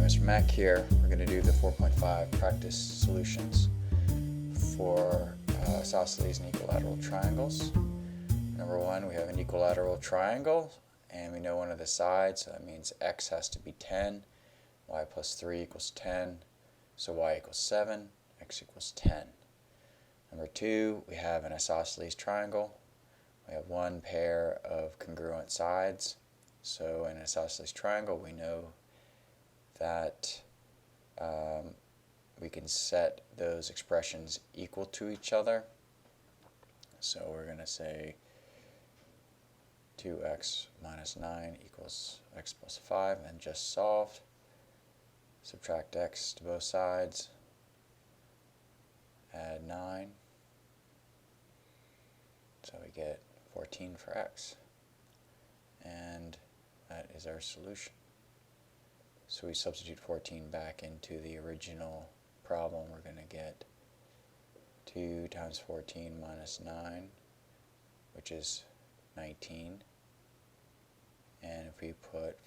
Mr. Mack here. We're going to do the 4.5 practice solutions for isosceles and equilateral triangles. Number one, we have an equilateral triangle, and we know one of the sides, so that means x has to be 10, y plus 3 equals 10, so y equals 7, x equals 10. Number two, we have an isosceles triangle. We have one pair of congruent sides. So in an isosceles triangle, we know that we can set those expressions equal to each other. So we're going to say 2x minus 9 equals x plus 5, and just solve. Subtract x to both sides. Add 9. So we get 14 for x. And that is our solution. So we substitute 14 back into the original problem. We're going to get 2 times 14 minus 9, which is 19. And if we put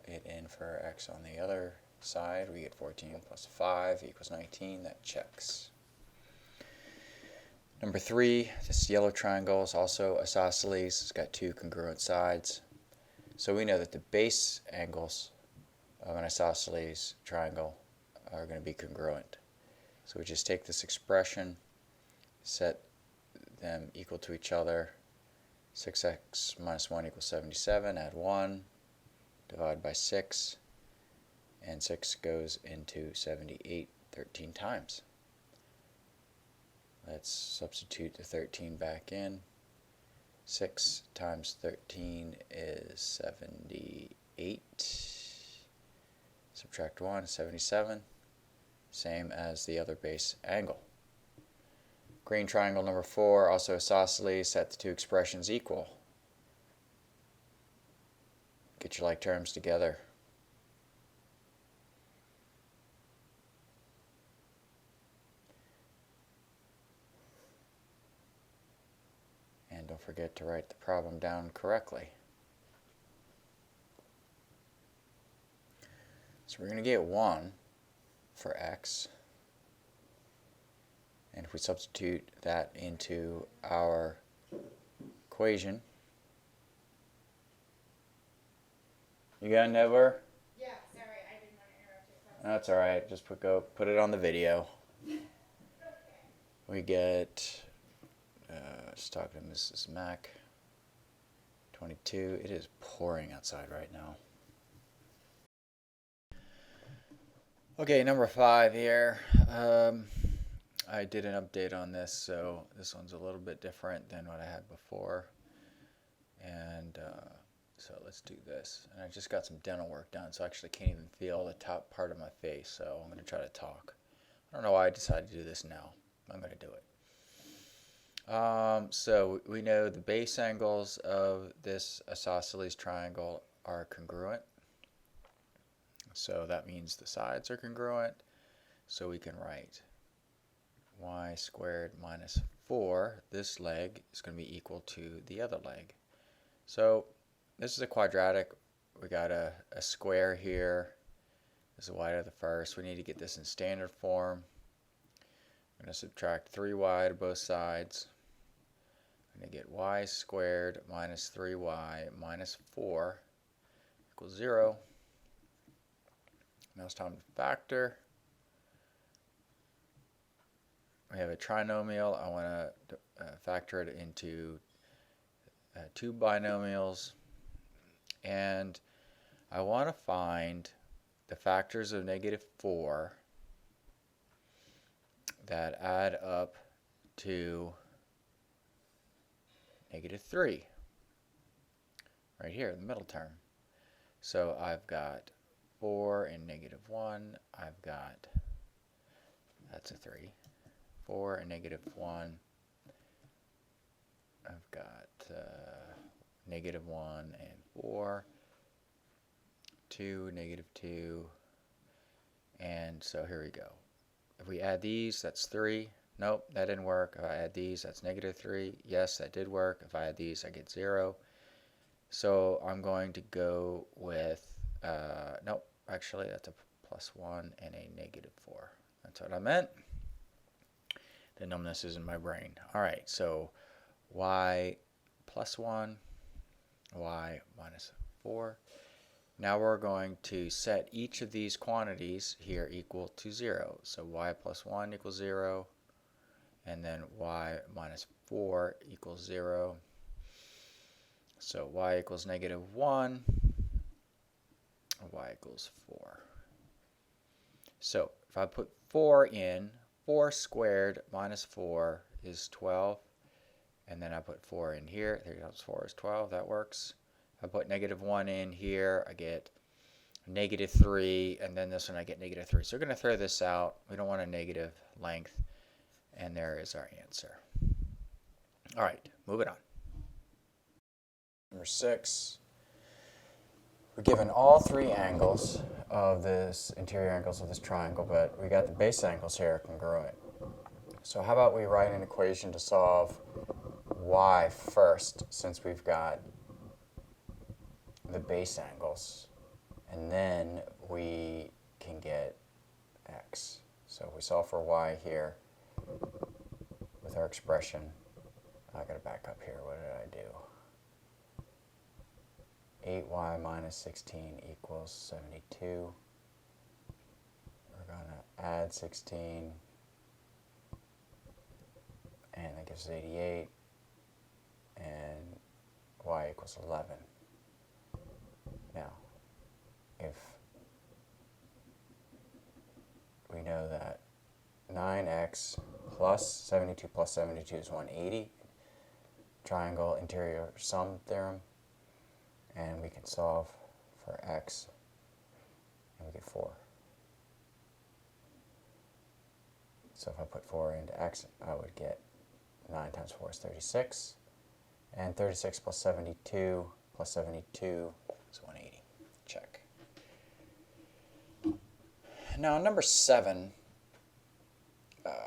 it in for x on the other side, we get 14 plus 5 equals 19. That checks. Number three, this yellow triangle is also isosceles. It's got two congruent sides. So we know that the base angles of an isosceles triangle are going to be congruent. So we just take this expression, set them equal to each other. 6x minus 1 equals 77. Add 1, divide by 6, and 6 goes into 78 13 times. Let's substitute the 13 back in. 6 times 13 is 78. Subtract 1, 77. Same as the other base angle. Green triangle number 4, also isosceles, set the two expressions equal. Get your like terms together. And don't forget to write the problem down correctly. So we're going to get 1 for x. And if we substitute that into our equation, you got it, Never? Yeah, sorry, I didn't want to interrupt you. That's all right. Just put it on the video. Okay. We get, just talking to Mrs. Mack, 22. It is pouring outside right now. Okay, number 5 here. I did an update on this, so this one's a little bit different than what I had before. And so let's do this. And I just got some dental work done, so I actually can't even feel the top part of my face, so I'm going to try to talk. I don't know why I decided to do this now. I'm going to do it. So we know the base angles of this isosceles triangle are congruent. So that means the sides are congruent. So we can write y squared minus 4, this leg is going to be equal to the other leg. So this is a quadratic. We got a square here. This is y to the first. We need to get this in standard form. I'm going to subtract 3y to both sides. I'm going to get y squared minus 3y minus 4 equals 0. Now it's time to factor. We have a trinomial. I want to factor it into two binomials, and I want to find the factors of -4 that add up to -3 right here in the middle term. So I've got 4 and -1. I've got, that's a 3. 4 and -1. I've got -1 and 4. 2, -2. And so here we go. If we add these, that's 3. Nope, that didn't work. If I add these, that's -3. Yes, that did work. If I add these, I get 0. So I'm going to go with, nope, actually that's a plus 1 and a negative 4. That's what I meant. The numbness is in my brain. All right, so y plus 1, y minus 4. Now we're going to set each of these quantities here equal to 0. So y plus 1 equals 0, and then y minus 4 equals 0. So y equals negative 1, y equals 4. So if I put 4 in, 4 squared minus 4 is 12. And then I put 4 in here. 3 times 4 is 12. That works. If I put negative 1 in here, I get negative 3. And then this one, I get negative 3. So we're going to throw this out. We don't want a negative length. And there is our answer. All right, moving on. Number 6. We're given all three angles of this, interior angles of this triangle, but we got the base angles here congruent. So how about we write an equation to solve y first, since we've got the base angles, and then we can get x. So we solve for y here with our expression. I got to back up here. What did I do? 8y minus 16 equals 72. We're going to add 16, and that gives us 88, and y equals 11. Now, if we know that 9x plus 72 is 180, triangle interior sum theorem, and we can solve for x, and we get 4. So if I put 4 into x, I would get 9 times 4 is 36, and 36 plus 72 is 180. Check. Now number 7,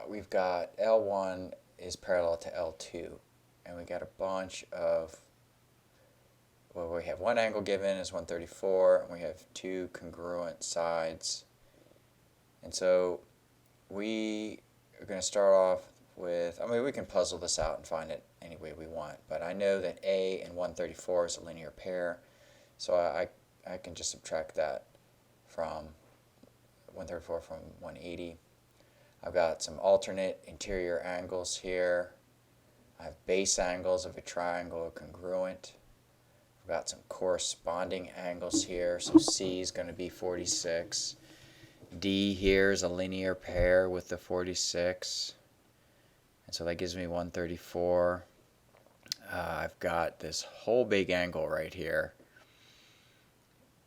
we've got L1 is parallel to L2, and we got a bunch of, well, we have one angle given is 134, and we have two congruent sides. And so we are going to start off with, I mean, we can puzzle this out and find it any way we want, but I know that A and 134 is a linear pair, so I can just subtract that from 134 from 180. I've got some alternate interior angles here. I have base angles of a triangle congruent. I've got some corresponding angles here, so C is going to be 46. D here is a linear pair with the 46, and so that gives me 134. I've got this whole big angle right here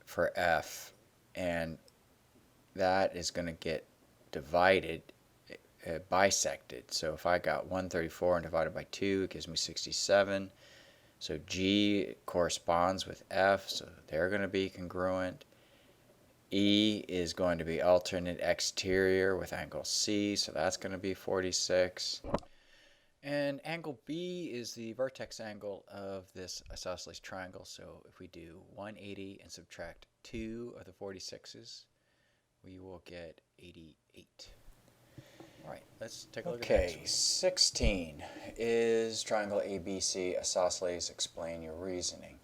for F, and that is going to get divided, bisected. So if I got 134 and divided by 2, it gives me 67. So G corresponds with F, so they're going to be congruent. E is going to be alternate exterior with angle C, so that's going to be 46. And angle B is the vertex angle of this isosceles triangle, so if we do 180 and subtract 2 of the 46's, we will get 88. All right, let's take a look at this. Okay, 16 is triangle ABC, isosceles, explain your reasoning.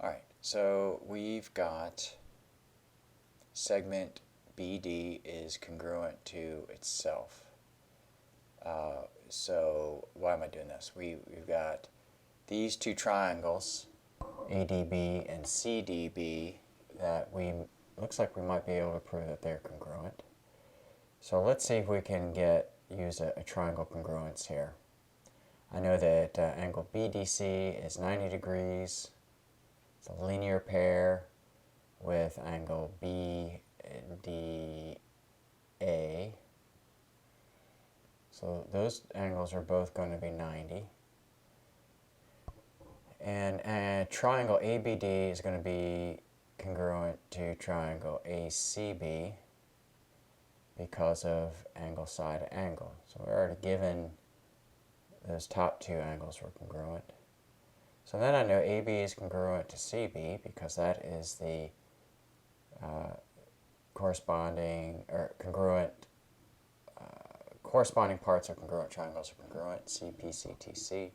All right, so we've got segment BD is congruent to itself. So why am I doing this? We've got these two triangles, ADB and CDB, that looks like we might be able to prove that they're congruent. So let's see if we can use a triangle congruence here. I know that angle BDC is 90 degrees. It's a linear pair with angle BDA. So those angles are both going to be 90. And triangle ABD is going to be congruent to triangle ACB because of angle side angle. So we're already given those top two angles were congruent. So then I know AB is congruent to CB because that is the corresponding or congruent corresponding parts of congruent triangles are congruent, CPCTC.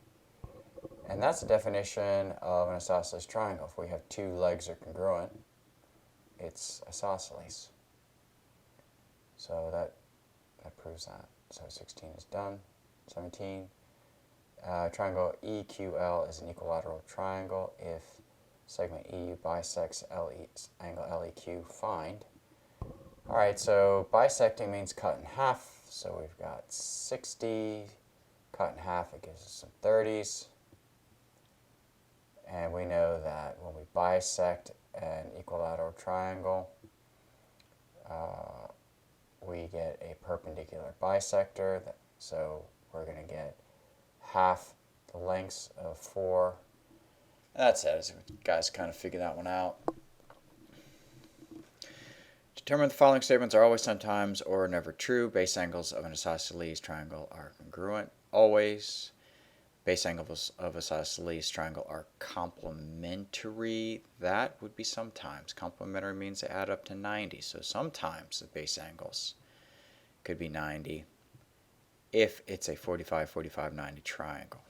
And that's the definition of an isosceles triangle. If we have two legs are congruent, it's isosceles. So that proves that. So 16 is done. 17. Triangle EQL is an equilateral triangle if segment EU bisects angle LEQ. Find. All right, so bisecting means cut in half. So we've got 60 cut in half. It gives us some 30s. And we know that when we bisect an equilateral triangle, we get a perpendicular bisector. So we're going to get half the lengths of 4. That's it. You guys kind of figure that one out. Determine the following statements are always, sometimes, or never true. Base angles of an isosceles triangle are congruent. Always. Base angles of isosceles triangle are complementary. That would be sometimes. Complementary means they add up to 90. So sometimes the base angles could be 90 if it's a 45, 45, 90 triangle.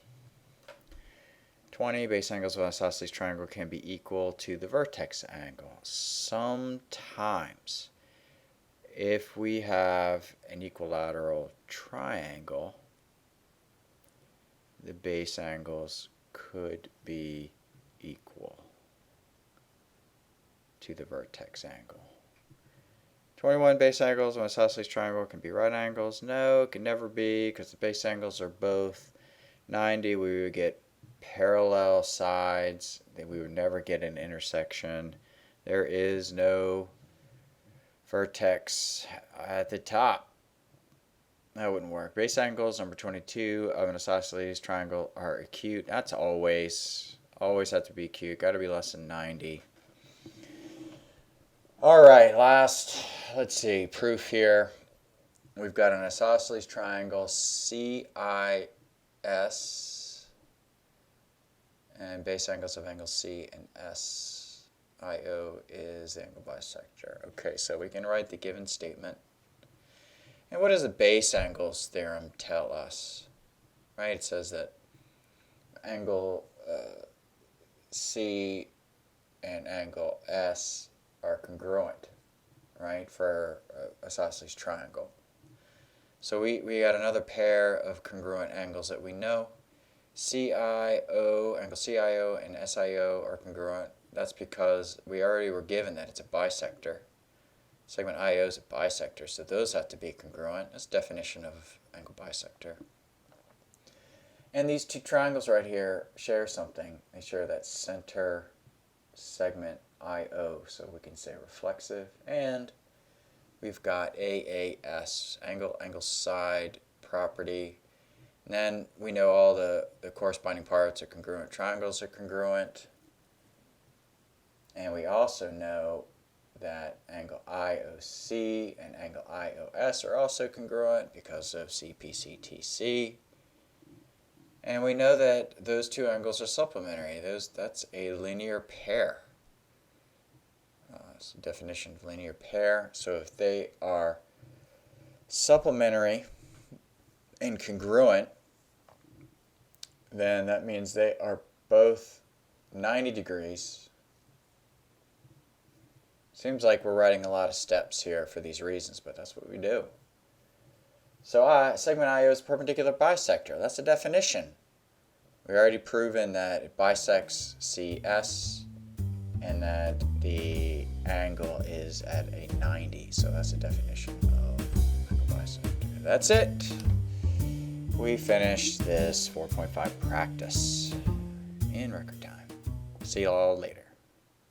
20. Base angles of an isosceles triangle can be equal to the vertex angle. Sometimes, if we have an equilateral triangle, the base angles could be equal to the vertex angle. 21. Base angles of an isosceles triangle can be right angles. No, it can never be, because the base angles are both 90. We would get parallel sides. We would never get an intersection. There is no vertex at the top. That wouldn't work. Base angles, number 22, of an isosceles triangle are acute. That's always have to be acute. Got to be less than 90. All right, last, let's see, proof here. We've got an isosceles triangle, CIS, and base angles of angles C and SIO is the angle bisector. Okay, so we can write the given statement. And what does the base angles theorem tell us? Right, it says that angle C and angle S are congruent, right, for a isosceles triangle. So we got another pair of congruent angles that we know. CIO, angle CIO and SIO are congruent. That's because we already were given that it's a bisector. Segment IO is a bisector, so those have to be congruent. That's the definition of angle bisector. And these two triangles right here share something. They share that center segment IO, so we can say reflexive. And we've got AAS, angle side property. And then we know all the corresponding parts of congruent triangles are congruent. And we also know that angle IOC and angle IOS are also congruent because of CPCTC. And we know that those two angles are supplementary. That's a linear pair. It's the definition of linear pair. So if they are supplementary and congruent, then that means they are both 90 degrees. Seems like we're writing a lot of steps here for these reasons, but that's what we do. So segment IO is perpendicular bisector. That's the definition. We already proven that it bisects CS and that the angle is at a 90. So that's the definition of angle bisector. That's it. We finished this 4.5 practice in record time. See you all later.